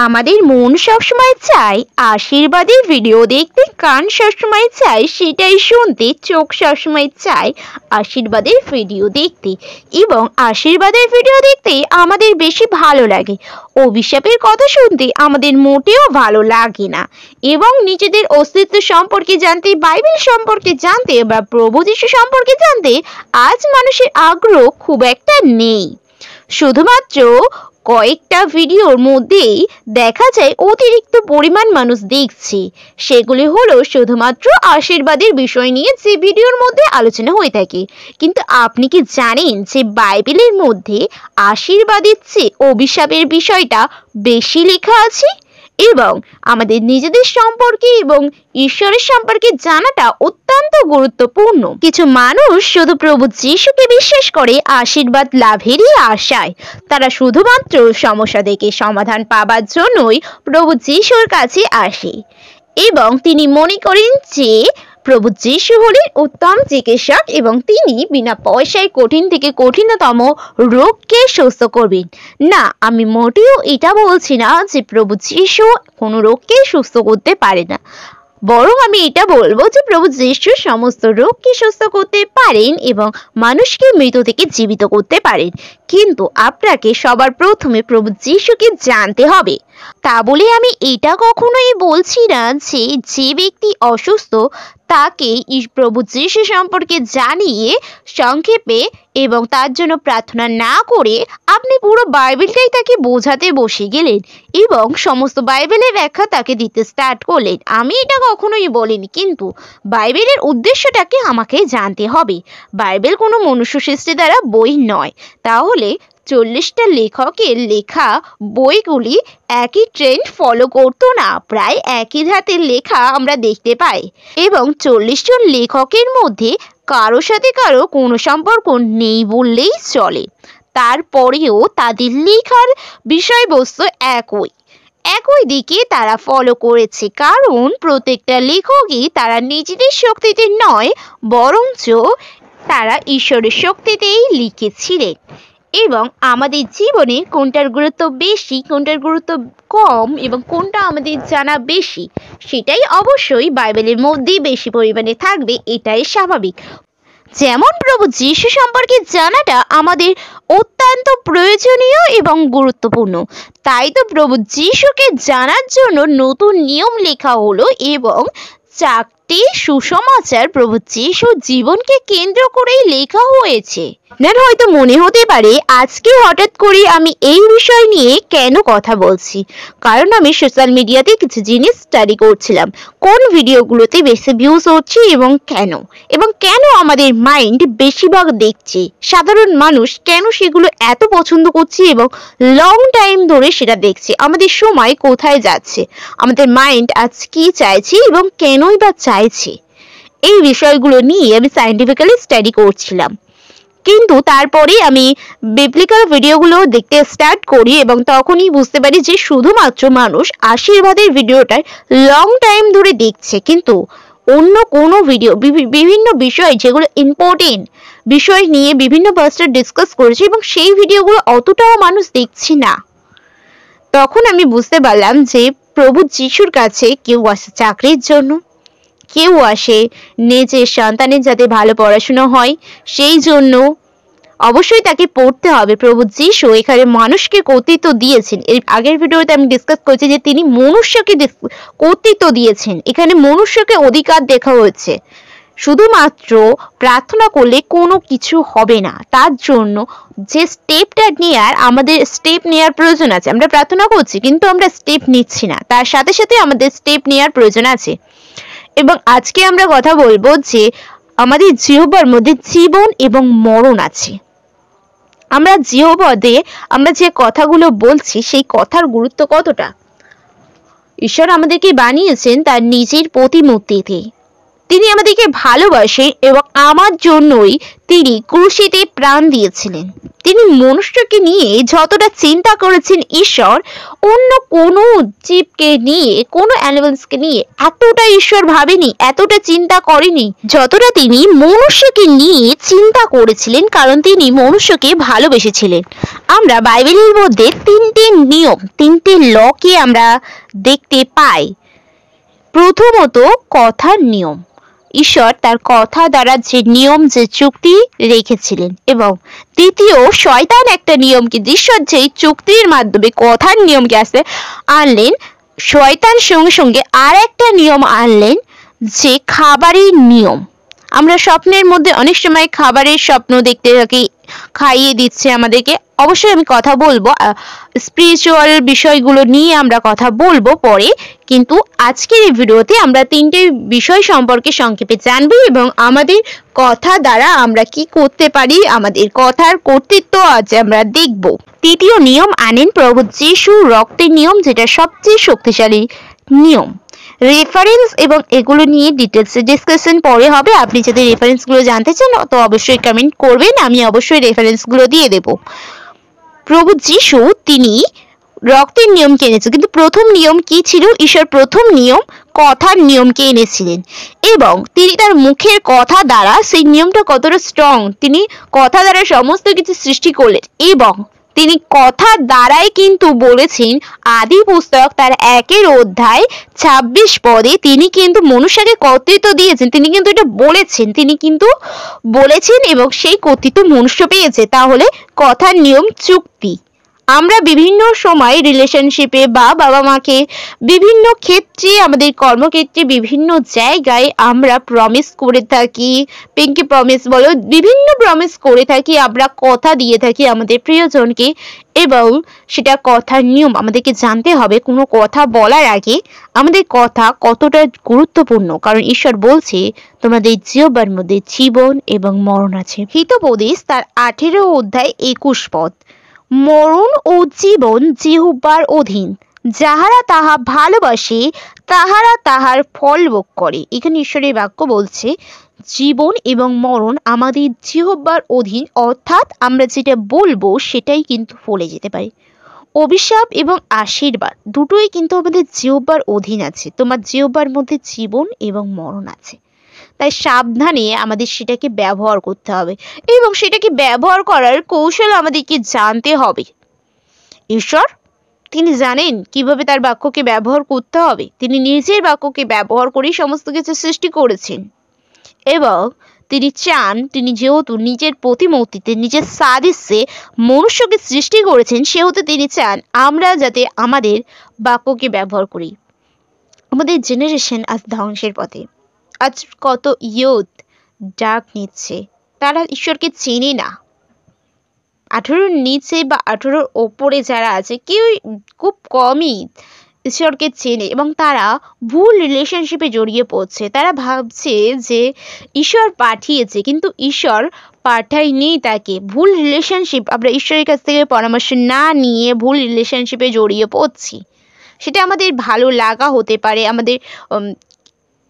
আমাদের মন সবসময় চায় আশীর্বাদের ভিডিও দেখতে, কান সবসময় চায় সেটাই শুনতে, চোখ সবসময় চায় আশীর্বাদের ভিডিও দেখতে এবং আশীর্বাদের ভিডিও দেখতে আমাদের বেশি ভালো লাগে। অভিশাপের কথা শুনতে আমাদের মোটেও ভালো লাগে না এবং নিজেদের অস্তিত্ব সম্পর্কে জানতে, বাইবেল সম্পর্কে জানতে বা প্রভু যীশু সম্পর্কে জানতে আজ মানুষের আগ্রহ খুব একটা নেই। শুধুমাত্র কয়েকটা ভিডিওর মধ্যেই দেখা যায় অতিরিক্ত পরিমাণ মানুষ দেখছে। সেগুলি হলো শুধুমাত্র আশীর্বাদের বিষয় নিয়ে যে ভিডিওর মধ্যে আলোচনা হয়ে থাকে। কিন্তু আপনি কি জানেন যে বাইবেলের মধ্যে আশীর্বাদের চেয়ে অভিশাপের বিষয়টা বেশি লেখা আছে? এবং আমাদের নিজেদের সম্পর্কে এবং ঈশ্বরের সম্পর্কে জানাটা অত্যন্ত গুরুত্বপূর্ণ। কিছু মানুষ শুধু প্রভু যীশুকে বিশ্বাস করে আশীর্বাদ লাভেরই আশায়। তারা শুধুমাত্র সমস্যা দেখে সমাধান পাবার জন্যই প্রভু যীশুর কাছে আসে এবং তিনি মনে করেন যে প্রভু যীশু হলেন উত্তম চিকিৎসক এবং তিনি বিনা পয়সায় কঠিন থেকে কঠিনতম রোগকে সুস্থ করবেন। না, আমি মোটেও এটা বলছি না যে প্রভু যীশু কোনো রোগকে সুস্থ করতে পারে না, বরং আমি এটা বলবো যে প্রভু যীশু সমস্ত রোগকে সুস্থ করতে পারেন এবং মানুষকে মৃত থেকে জীবিত করতে পারেন। কিন্তু আপনাকে সবার প্রথমে প্রভু যীশুকে জানতে হবে। তা বলে আমি এটা কখনোই বলছি না যে যে ব্যক্তি অসুস্থ তাকে প্রভু যীশু সম্পর্কে জানিয়ে সংক্ষেপে এবং তার জন্য প্রার্থনা না করে আপনি পুরো বাইবেলটাই তাকে বোঝাতে বসে গেলেন এবং সমস্ত বাইবেলের ব্যাখ্যা তাকে দিতে স্টার্ট করলেন। আমি এটা কখনোই বলিনি, কিন্তু বাইবেলের উদ্দেশ্যটাকে আমাকে জানতে হবে। বাইবেল কোনো মনুষ্য সৃষ্টি দ্বারা বই নয়, তাহলে 40টা লেখকের লেখা বইগুলি একই ট্রেন্ড ফলো করতো না, প্রায় একই ধাতের লেখা আমরা দেখতে পাই এবং 40 জন লেখকের মধ্যে কারো সাথে কারো কোনো সম্পর্ক নেই বললেই চলে। তারপরেও তাদের লেখার বিষয়বস্তু একই দিকে তারা ফলো করেছে, কারণ প্রত্যেকটা লেখকই তারা নিজেদের শক্তিতে নয় বরঞ্চ তারা ঈশ্বরের শক্তিতেই লিখেছিলেন। এবং আমাদের জীবনে কোনটার গুরুত্ব বেশি, কোনটার গুরুত্ব কম এবং কোনটা আমাদের জানা বেশি, সেটাই অবশ্যই বাইবেলের মধ্যেই বেশি পরিমাণে থাকবে, এটাই স্বাভাবিক। যেমন প্রভু যীশু সম্পর্কে জানাটা আমাদের অত্যন্ত প্রয়োজনীয় এবং গুরুত্বপূর্ণ, তাই তো প্রভু যীশুকে জানার জন্য নতুন নিয়ম লেখা হলো এবং 4টি সুসমাচার প্রভু যীশুর জীবনকে কেন্দ্র করেই লেখা হয়েছে। আপনার হয়তো মনে হতে পারে আজকে হঠাৎ করে আমি এই বিষয় নিয়ে কেন কথা বলছি, কারণ আমি সোশ্যাল মিডিয়াতে কিছু জিনিস স্টাডি করছিলাম, কোন ভিডিওগুলোতে বেশি ভিউজ হচ্ছে এবং কেন আমাদের মাইন্ড বেশিরভাগ দেখছে, সাধারণ মানুষ কেন সেগুলো এত পছন্দ করছে এবং লং টাইম ধরে সেটা দেখছে, আমাদের সময় কোথায় যাচ্ছে, আমাদের মাইন্ড আজ কি চাইছে এবং কেনই বা চাইছে। এই বিষয়গুলো নিয়ে আমি সায়েন্টিফিক্যালি স্টাডি করছিলাম, কিন্তু তারপরে আমি বিবলিক্যাল ভিডিওগুলো দেখতে স্টার্ট করি এবং তখনই বুঝতে পারি যে শুধুমাত্র মানুষ আশীর্বাদের ভিডিওটাই লং টাইম ধরে দেখছে, কিন্তু অন্য কোনো ভিডিও বিভিন্ন বিষয় যেগুলো ইম্পর্টেন্ট বিষয় নিয়ে বিভিন্ন পাস্টার ডিসকাস করেছে এবং সেই ভিডিওগুলো অতটাও মানুষ দেখছে না। তখন আমি বুঝতে পারলাম যে প্রভু যীশুর কাছে কেউ আসে চাকরির জন্য, কেউ আসে নিজের সন্তানের যাতে ভালো পড়াশোনা হয় সেই জন্য, অবশ্যই তাকে পড়তে হবে। প্রভু যীশু এখানে মানুষকে কর্তৃত্ব দিয়েছেন, এর আগের ভিডিওতে আমি ডিসকাস করেছি যে তিনি মনুষ্যকে কর্তৃত্ব দিয়েছেন, এখানে মনুষ্যকে অধিকার দেখা হয়েছে। শুধুমাত্র প্রার্থনা করলে কোনো কিছু হবে না, তার জন্য যে স্টেপটা নেওয়ার আমাদের স্টেপ নেওয়ার প্রয়োজন আছে। আমরা প্রার্থনা করছি কিন্তু আমরা স্টেপ নিচ্ছি না, তার সাথে সাথে আমাদের স্টেপ নেওয়ার প্রয়োজন আছে। এবং আজকে আমরা কথা বলবো যে আমাদের জিহ্বার মধ্যে জীবন এবং মরণ আছে। আমরা জিহ্বাতে আমরা যে কথাগুলো বলছি সেই কথার গুরুত্ব কতটা। ঈশ্বর আমাদেরকে বানিয়েছেন তার নিজের প্রতিমূর্তিতে, তিনি আমাদেরকে ভালোবাসেন এবং আমার জন্যই তিনি ক্রুশিতে প্রাণ দিয়েছিলেন। তিনি মনুষ্যকে নিয়ে যতটা চিন্তা করেছেন ঈশ্বর অন্য কোনো জীবকে নিয়ে, কোনো অ্যানিমালসকে নিয়ে এতটা ঈশ্বর ভাবেনি, এতটা চিন্তা করেনি যতটা তিনি মনুষ্যকে নিয়ে চিন্তা করেছিলেন, কারণ তিনি মনুষ্যকে ভালোবেসেছিলেন। আমরা বাইবেলের মধ্যে তিনটে নিয়ম, তিনটে লকে আমরা দেখতে পাই। প্রথমত কথার নিয়ম, ঈশ্বর তার কথা দ্বারা যে নিয়ম, যে চুক্তি রেখেছিলেন। এবং দ্বিতীয়, শয়তান একটা নিয়ম, কিন্তু ঈশ্বর যেই চুক্তির মাধ্যমে কথার নিয়মকে আনলেন, শয়তান সঙ্গে সঙ্গে আর একটা নিয়ম আনলেন, যে খাবারের নিয়ম। আমরা স্বপ্নের মধ্যে অনেক সময় খাবারের স্বপ্ন দেখতে থাকি, খাইয়ে দিচ্ছে আমাদেরকে। অবশ্যই আমি কথা বলবো স্পিরিচুয়াল বিষয়গুলো নিয়ে, আমরা কথা বলবো পরে, কিন্তু আজকের এই ভিডিওতে আমরা তিনটে বিষয় সম্পর্কে সংক্ষেপে জানবো এবং আমাদের কথা দ্বারা আমরা কি করতে পারি, আমাদের কথার কর্তৃত্ব আজ আমরা দেখব। তৃতীয় নিয়ম আনেন প্রভু যিশু রক্তের নিয়ম, যেটা সবচেয়ে শক্তিশালী নিয়ম। রেফারেন্স এবং এগুলো নিয়ে ডিটেলসে ডিসকাশন পরে হবে। আপনি যদি রেফারেন্সগুলো জানতে চান তো অবশ্যই কমেন্ট করবেন, আমি অবশ্যই রেফারেন্সগুলো দিয়ে দেব। প্রভু যিশু তিনি রক্তের নিয়মকে এনেছেন, কিন্তু প্রথম নিয়ম কি ছিল? ঈশ্বর প্রথম নিয়ম কথার নিয়মকে এনেছিলেন এবং তিনি তার মুখের কথা দ্বারা সেই নিয়মটা কতটা স্ট্রং, তিনি কথা দ্বারা সমস্ত কিছু সৃষ্টি করলেন এবং তিনি কথা দ্বারাই কিন্তু বলেছেন। আদি পুস্তক তার 1 অধ্যায় 26 পদে তিনি কিন্তু মনুষ্যকে কর্তৃত্ব দিয়েছেন, তিনি কিন্তু এটা বলেছেন, তিনি কিন্তু বলেছেন এবং সেই কর্তৃত্ব মনুষ্য পেয়েছে। তাহলে কথার নিয়ম চুক্তি। আমরা বিভিন্ন সময় রিলেশনশিপে বা বাবা মাকে বিভিন্ন ক্ষেত্রে, আমাদের কর্মক্ষেত্রে, বিভিন্ন জায়গায় আমরা প্রমিস করে থাকি, পিঙ্কি প্রমিস বলো, বিভিন্ন প্রমিস করে থাকি, আমরা কথা দিয়ে থাকি আমাদের প্রিয়জনকে এবং সেটা কথার নিয়ম। আমাদেরকে জানতে হবে কোনো কথা বলার আগে আমাদের কথা কতটা গুরুত্বপূর্ণ, কারণ ঈশ্বর বলছে তোমাদের জিহ্বার মধ্যে জীবন এবং মরণ আছে। হিতোপদেশ তার 18 অধ্যায় 21 পদ, মরণ ও জীবন জিহ্বার অধীন, যাহারা তাহা ভালোবাসে তাহারা তাহার ফল ভোগ করে। এখানে ঈশ্বরের বাক্য বলছে জীবন এবং মরণ আমাদের জিহ্বার অধীন, অর্থাৎ আমরা যেটা বলবো সেটাই কিন্তু ফলে যেতে পারে। অভিশাপ এবং আশীর্বাদ দুটোই কিন্তু আমাদের জিহ্বার অধীন আছে। তোমার জিহ্বার মধ্যে জীবন এবং মরণ আছে, তাই সাবধানে আমাদের সেটাকে ব্যবহার করতে হবে এবং সেটাকে ব্যবহার করার কৌশল আমাদেরকে জানতে হবে। ঈশ্বর তিনি জানেন কিভাবে তার বাক্যকে ব্যবহার করতে হবে। তিনি নিজের বাক্যকে ব্যবহার করেই সমস্ত কিছু সৃষ্টি করেছেন এবং তিনি চান, তিনি যেহেতু নিজের প্রতিমূর্তিতে, নিজের সাদৃশ্যে মনুষ্যকে সৃষ্টি করেছেন, সেহেতু তিনি চান আমরা যাতে আমাদের বাক্যকে ব্যবহার করি। আমাদের জেনারেশন আজ ধ্বংসের পথে। আজ কত ইয়ুথ ডাক নিচ্ছে, তারা ঈশ্বরকে চেনে না। 18-র নিচে বা 18-র ওপরে যারা আছে কেউ খুব কমই ঈশ্বরকে চেনে এবং তারা ভুল রিলেশনশিপে জড়িয়ে পড়ছে। তারা ভাবছে যে ঈশ্বর পাঠিয়েছে, কিন্তু ঈশ্বর পাঠায়নি তাকে। ভুল রিলেশনশিপ, আমরা ঈশ্বরের কাছ থেকে পরামর্শ না নিয়ে ভুল রিলেশনশিপে জড়িয়ে পড়ছি। সেটা আমাদের ভালো লাগা হতে পারে, আমাদের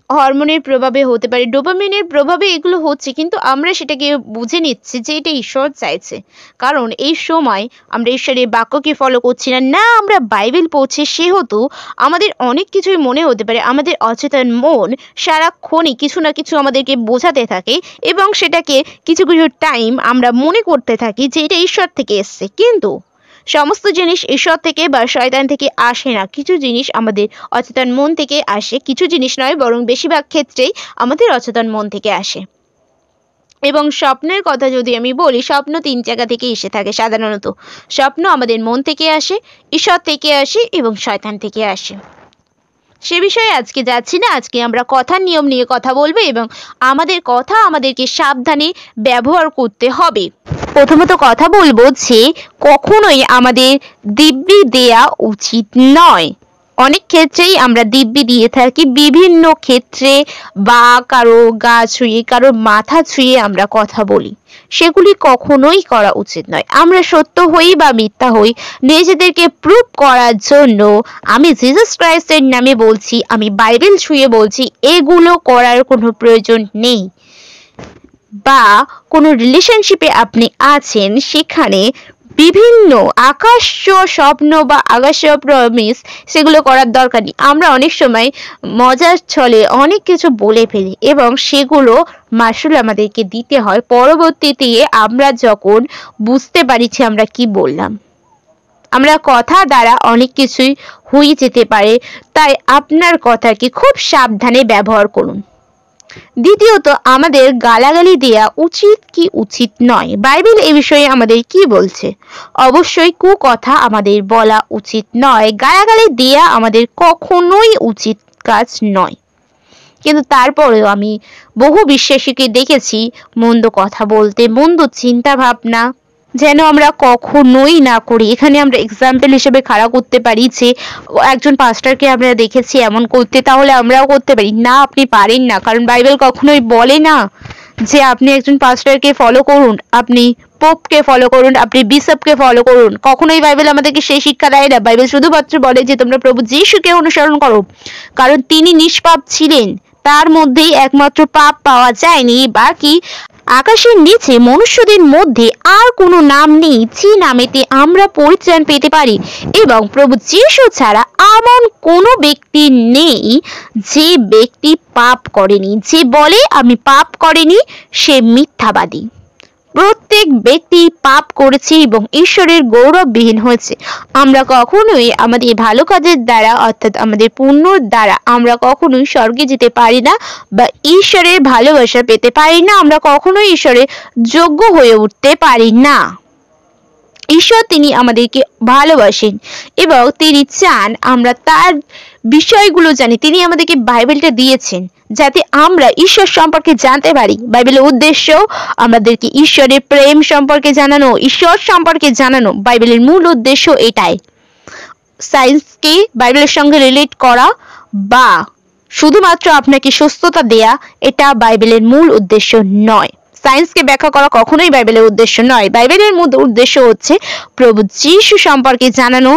হরমোনের প্রভাবে হতে পারে, ডোপামিনের প্রভাবে এগুলো হচ্ছে, কিন্তু আমরা সেটাকে বুঝে নিচ্ছি যে এটা ঈশ্বর চাইছে। কারণ এই সময় আমরা ঈশ্বরের বাক্যকে ফলো করছি না, আমরা বাইবেল পড়ছি, সেহেতু আমাদের অনেক কিছুই মনে হতে পারে। আমাদের অচেতন মন সারাক্ষণই কিছু না কিছু আমাদেরকে বোঝাতে থাকে এবং সেটাকে কিছু কিছু টাইম আমরা মনে করতে থাকি যে এটা ঈশ্বর থেকে এসছে, কিন্তু সমস্ত জিনিস ঈশ্বর থেকে বা শয়তান থেকে আসে না। কিছু জিনিস আমাদের অচেতন মন থেকে আসে, কিছু জিনিস নয় বরং বেশিরভাগ ক্ষেত্রেই আমাদের অচেতন মন থেকে আসে। এবং স্বপ্নের কথা যদি আমি বলি, স্বপ্ন 3 জায়গা থেকে এসে থাকে সাধারণত। স্বপ্ন আমাদের মন থেকে আসে, ঈশ্বর থেকে আসে এবং শয়তান থেকে আসে। সে বিষয়ে আজকে যাচ্ছি না। আজকে আমরা কথার নিয়ম নিয়ে কথা বলবো এবং আমাদের কথা আমাদেরকে সাবধানে ব্যবহার করতে হবে। প্রথমত কথা বলবো যে কখনোই আমাদের দিব্যি দেয়া উচিত নয়, অনেক ক্ষেত্রেই আমরা দিব্যি দিয়ে থাকি, বিভিন্ন ক্ষেত্রে বা কারো গা ছুঁয়ে কারো মাথা ছুঁয়ে আমরা কথা বলি, সেগুলি কখনোই করা উচিত নয়। আমরা সত্য হই বা মিথ্যা হই, নিজেদেরকে প্রুভ করার জন্য আমি জিসাস ক্রাইস্টের নামে বলছি, আমি বাইবেল ছুঁয়ে বলছি, এগুলো করার কোনো প্রয়োজন নেই। বা কোনো রিলেশনশিপে আপনি আছেন, সেখানে বিভিন্ন আকাশ্য স্বপ্ন বা আকাশ্য প্রমিস সেগুলো করার দরকার নেই। আমরা অনেক সময় মজার ছলে অনেক কিছু বলে ফেলি এবং সেগুলো মাসুল আমাদেরকে দিতে হয় পরবর্তীতে আমরা যখন বুঝতে পারছি আমরা কি বললাম। আমরা কথা দ্বারা অনেক কিছুই হয়ে যেতে পারে, তাই আপনার কথাকে খুব সাবধানে ব্যবহার করুন। দ্বিতীয়ত, আমাদের গালাগালি দেয়া উচিত কি উচিত নয়, বাইবেল এ বিষয়ে আমাদের কি বলছে? অবশ্যই কুকথা আমাদের বলা উচিত নয়, গালাগালি দেয়া আমাদের কখনোই উচিত কাজ নয়। কিন্তু তারপরেও আমি বহু বিশ্বাসীকে দেখেছি মন্দ কথা বলতে, মন্দ চিন্তা ভাবনা যেন আমরা কখনোই না করি। এখানে আমরা এক্সাম্পল হিসেবে খাড়া করতে পারি যে একজন পাস্টারকে আমরা দেখেছি এমন করতে, তাহলে আমরাও করতে পারি না? আপনি পারেন না, কারণ বাইবেল কখনোই বলে না যে আপনি একজন পাস্টারকে ফলো করুন, আপনি পোপকে ফলো করুন, আপনি বিশপকে ফলো করুন। কখনোই বাইবেল আমাদেরকে সেই শিক্ষা দেয় না। বাইবেল শুধুমাত্র বলে যে তোমরা প্রভু যিশুকে অনুসরণ করো, কারণ তিনি নিষ্পাপ ছিলেন, তার মধ্যেই একমাত্র পাপ পাওয়া যায়নি। বাকি আকাশের নিচে মনুষ্যদের মধ্যে আর কোনো নাম নেই যে নামেতে আমরা পরিত্রাণ পেতে পারি, এবং প্রভু যিশু ছাড়া এমন কোনো ব্যক্তি নেই যে ব্যক্তি পাপ করেনি। যে বলে আমি পাপ করিনি সে মিথ্যাবাদী। প্রত্যেক ব্যক্তি পাপ করেছে এবং ঈশ্বরের গৌরববিহীন হয়েছে। আমরা কখনোই আমাদের ভালো কাজের দ্বারা অর্থাৎ আমাদের পুণ্যর দ্বারা আমরা কখনোই স্বর্গে যেতে পারি না বা ঈশ্বরের ভালোবাসা পেতে পারি না। আমরা কখনোই ঈশ্বরের যোগ্য হয়ে উঠতে পারি না। ঈশ্বর তিনি আমাদেরকে ভালোবাসেন এবং তিনি চান আমরা তার বিষয়গুলো জানি। তিনি আমাদেরকে বাইবেলটা দিয়েছেন যাতে আমরা ঈশ্বর সম্পর্কে জানতে পারি। বাইবেলের উদ্দেশ্য আমাদেরকে ঈশ্বরের প্রেম সম্পর্কে জানানো, ঈশ্বর সম্পর্কে জানানো। বাইবেলের মূল উদ্দেশ্য এটাই। সায়েন্সকে বাইবেলের সঙ্গে রিলেট করা বা শুধুমাত্র আপনাকে সুস্থতা দেয়া, এটা বাইবেলের মূল উদ্দেশ্য নয়। সায়েন্সকে ব্যাখ্যা করা কখনোই বাইবেলের উদ্দেশ্য নয়। বাইবেলের মূল উদ্দেশ্য হচ্ছে প্রভু যিশু সম্পর্কে জানানো,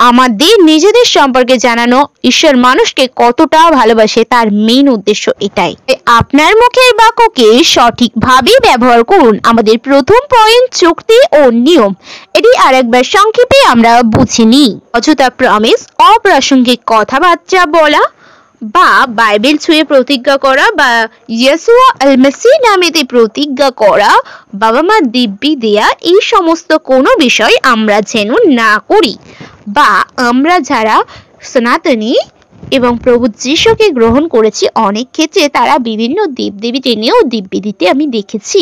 আমাদের নিজেদের সম্পর্কে জানানো, ঈশ্বর মানুষকে কতটা ভালোবাসে তার মেইন উদ্দেশ্য এটাই। আপনার মুখের বাক্যকে সঠিকভাবে ব্যবহার করুন। আমাদের প্রথম পয়েন্ট চুক্তি ও নিয়ম। এটি আরেকবার সংক্ষেপে আমরা বুঝিনি। অযথা প্রমিস, অপ্রাসঙ্গিক কথাবার্তা বলা বা বাইবেল ছুঁয়ে প্রতিজ্ঞা করা বা ইয়েসুয়া আল মাসিহ নামেতে প্রতিজ্ঞা করা, বাবা মা দিব্যি দেয়া, এই সমস্ত কোনো বিষয় আমরা যেন না করি। বা আমরা যারা সনাতনী এবং প্রভু যিশুকে গ্রহণ করেছি, অনেক ক্ষেত্রে তারা বিভিন্ন দেবদেবী টেনেও দিব্যি দিতে আমি দেখেছি।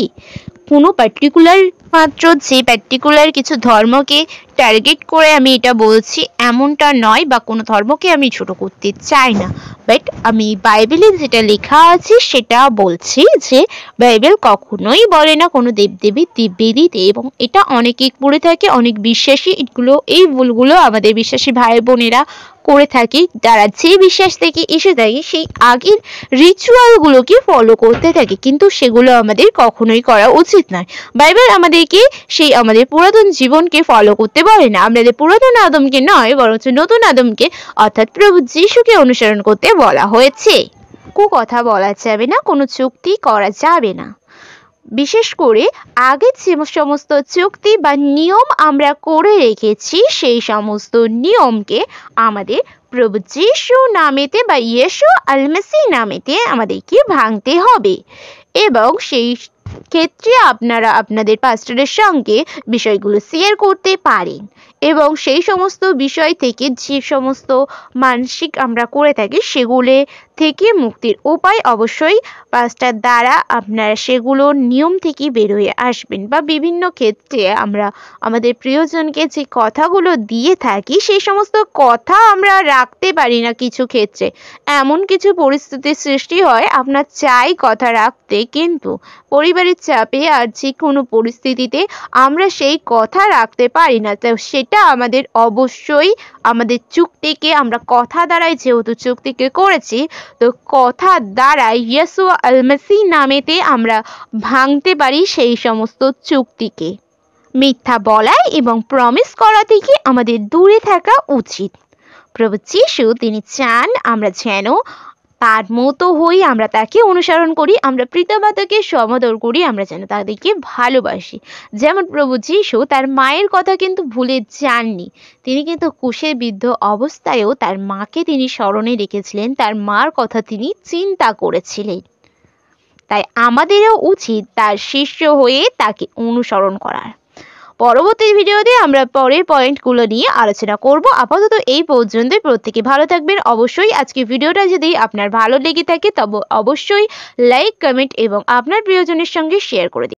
কোনো পার্টিকুলার মাত্র যে পার্টিকুলার কিছু ধর্মকে টার্গেট করে আমি এটা বলছি এমনটা নয়, বা কোনো ধর্মকে আমি ছোট করতে চাই না, বাট আমি বাইবেলে যেটা লেখা আছে সেটা বলছি যে বাইবেল কখনোই বলে না কোনো দেবদেবী দিব্যি দিতে, এবং এটা অনেকে করে থাকে, অনেক বিশ্বাসী এই ভুলগুলো আমাদের বিশ্বাসী ভাই বোনেরা করে থাকি। তারা যে বিশ্বাস থেকে এসে থাকে সেই আগের রিচুয়ালগুলোকে ফলো করতে থাকে, কিন্তু সেগুলো আমাদের কখনোই করা উচিত নয়। বাইবেল আমাদেরকে সেই আমাদের পুরাতন জীবনকে ফলো করতে বলে না, আমাদের পুরাতন আদমকে নয়, বরঞ্চ নতুন আদমকে অর্থাৎ প্রভু যিশুকে অনুসরণ করতে বলা হয়েছে। কথা বলা যাবে না, কোনো চুক্তি করা যাবে না। বিশেষ করে আগে যে সমস্ত চুক্তি বা নিয়ম আমরা করে রেখেছি সেই সমস্ত নিয়মকে আমাদের প্রভু যিশু নামেতে বা ইয়েশু আল মাসিহ নামেতে আমাদেরকে ভাঙতে হবে, এবং সেই ক্ষেত্রে আপনারা আপনাদের পাস্টরের সঙ্গে বিষয়গুলো শেয়ার করতে পারেন, এবং সেই সমস্ত বিষয় থেকে যে সমস্ত মানসিক আমরা করে থাকি সেগুলো থেকে মুক্তির উপায় অবশ্যই 5টা দ্বারা আপনারা সেগুলো নিয়ম থেকে বের হয়ে আসবেন। বা বিভিন্ন ক্ষেত্রে আমরা আমাদের প্রিয়জনকে যে কথাগুলো দিয়ে থাকি সেই সমস্ত কথা আমরা রাখতে পারি না কিছু ক্ষেত্রে। এমন কিছু পরিস্থিতির সৃষ্টি হয় আপনার চাই কথা রাখতে, কিন্তু পরিবারের চাপে আর যে কোনো পরিস্থিতিতে আমরা সেই কথা রাখতে পারি না। তো সেটা আমাদের অবশ্যই আমাদের চুক্তিকে আমরা কথা দ্বারাই যেহেতু চুক্তিকে করেছি, তো কথা দ্বারাই ইয়েসুয়া আল মাসিহ নামেতে আমরা ভাঙতে পারি সেই সমস্ত চুক্তিকে। মিথ্যা বলা এবং প্রমিস করা থেকে আমাদের দূরে থাকা উচিত। প্রভু যিশু তিনি চান আমরা যেন তার মতো হই, আমরা তাকে অনুসরণ করি, আমরা পিতামাতাকে সমাদর করি, আমরা যেন তাদেরকে ভালোবাসি। যেমন প্রভু যিশু তার মায়ের কথা কিন্তু ভুলে যাননি। তিনি কিন্তু কুশে বিদ্ধ অবস্থায়ও তার মাকে তিনি স্মরণে রেখেছিলেন, তার মার কথা তিনি চিন্তা করেছিলেন। তাই আমাদেরও উচিত তার শিষ্য হয়ে তাকে অনুসরণ করার। পরবর্তী ভিডিওতে আমরা পরের পয়েন্টগুলো নিয়ে আলোচনা করব। আপাতত এই পর্যন্ত। প্রত্যেকে ভালো থাকবেন। অবশ্যই আজকে ভিডিওটা যদি আপনার ভালো লেগে থাকে তবে অবশ্যই লাইক, কমেন্ট এবং আপনার প্রিয়জনের সঙ্গে শেয়ার করে দিন।